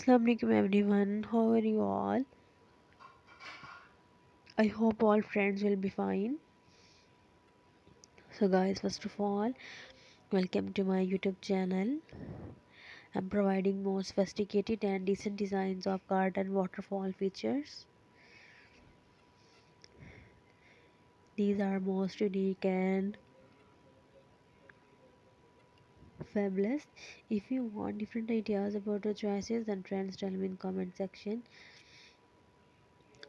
Assalamu alaikum everyone, how are you all? I hope all friends will be fine. So guys, first of all, welcome to my YouTube channel. I'm providing more sophisticated and decent designs of garden waterfall features. These are most unique and fabulous. If you want different ideas about the choices and trends, tell me in comment section.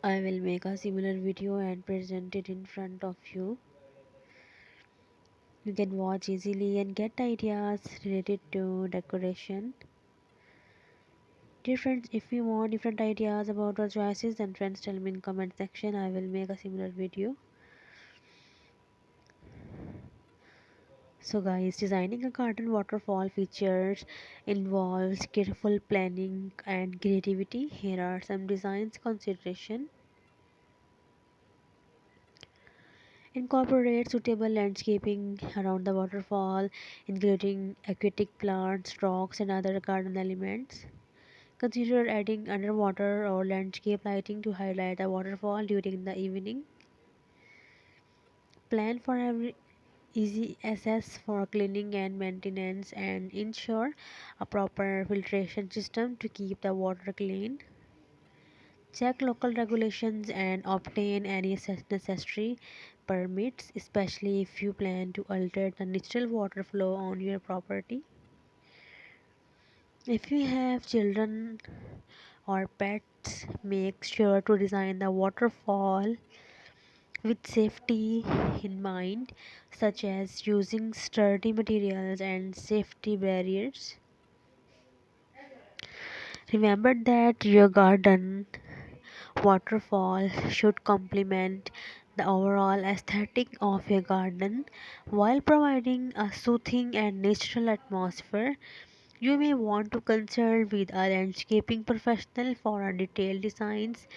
I will make a similar video and present it in front of you. You can watch easily and get ideas related to decoration. Dear friends, if you want different ideas about our choices and trends, tell me in comment section. I will make a similar video. So guys, designing a garden waterfall features involves careful planning and creativity. Here are some designs consideration. Incorporate suitable landscaping around the waterfall, including aquatic plants, rocks, and other garden elements. Consider adding underwater or landscape lighting to highlight the waterfall during the evening. Plan for every easy access for cleaning and maintenance and ensure a proper filtration system to keep the water clean. Check local regulations and obtain any necessary permits, especially if you plan to alter the natural water flow on your property. If you have children or pets, make sure to design the waterfall with safety in mind, such as using sturdy materials and safety barriers. Remember that your garden waterfall should complement the overall aesthetic of your garden while providing a soothing and natural atmosphere. You may want to consult with a landscaping professional for a detailed designs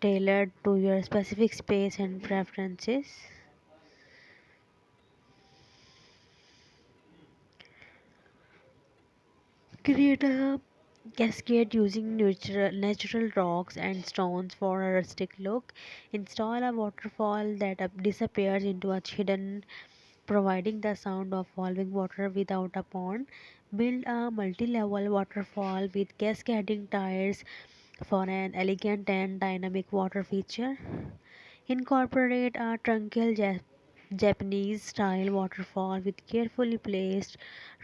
tailored to your specific space and preferences. Create a cascade using natural rocks and stones for a rustic look. Install a waterfall that disappears into a hidden, providing the sound of falling water without a pond. Build a multi-level waterfall with cascading tiles for an elegant and dynamic water feature. Incorporate a truncal Japanese style waterfall with carefully placed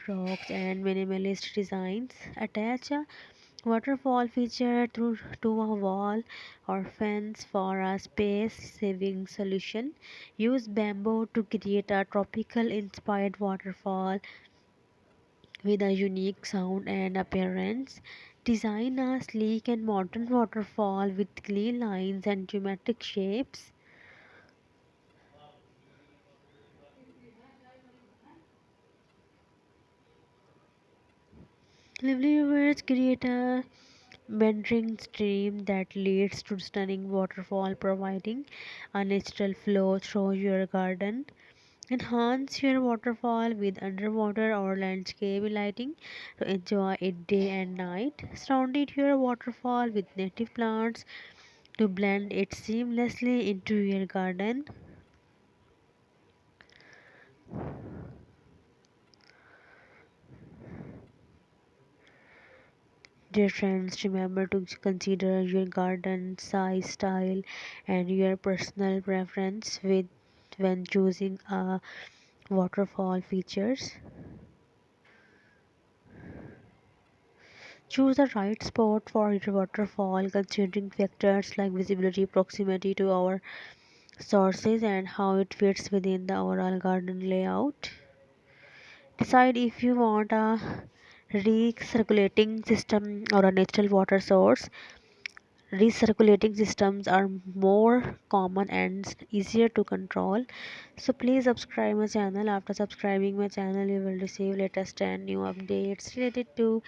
rocks and minimalist designs. Attach a waterfall feature to a wall or fence for a space saving solution. Use bamboo to create a tropical inspired waterfall with a unique sound and appearance. Design a sleek and modern waterfall with clean lines and geometric shapes. Lively viewers create a meandering stream that leads to stunning waterfall, providing a natural flow through your garden. Enhance your waterfall with underwater or landscape lighting to enjoy it day and night. Surround your waterfall with native plants to blend it seamlessly into your garden. Dear friends, remember to consider your garden size, style, and your personal preference with when choosing a waterfall features. Choose the right spot for your waterfall, considering factors like visibility, proximity to our sources, and how it fits within the overall garden layout. Decide if you want a recirculating system or a natural water source. Recirculating systems are more common and easier to control. So please subscribe my channel. After subscribing my channel, you will receive latest and new updates related to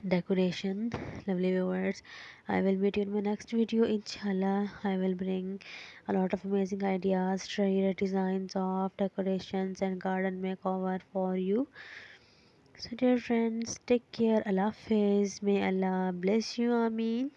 decoration. Lovely viewers, I will meet you in my next video. Inshallah, I will bring a lot of amazing ideas, designs of decorations and garden makeover for you. So, dear friends, take care. Allah Hafiz. May Allah bless you. Ameen.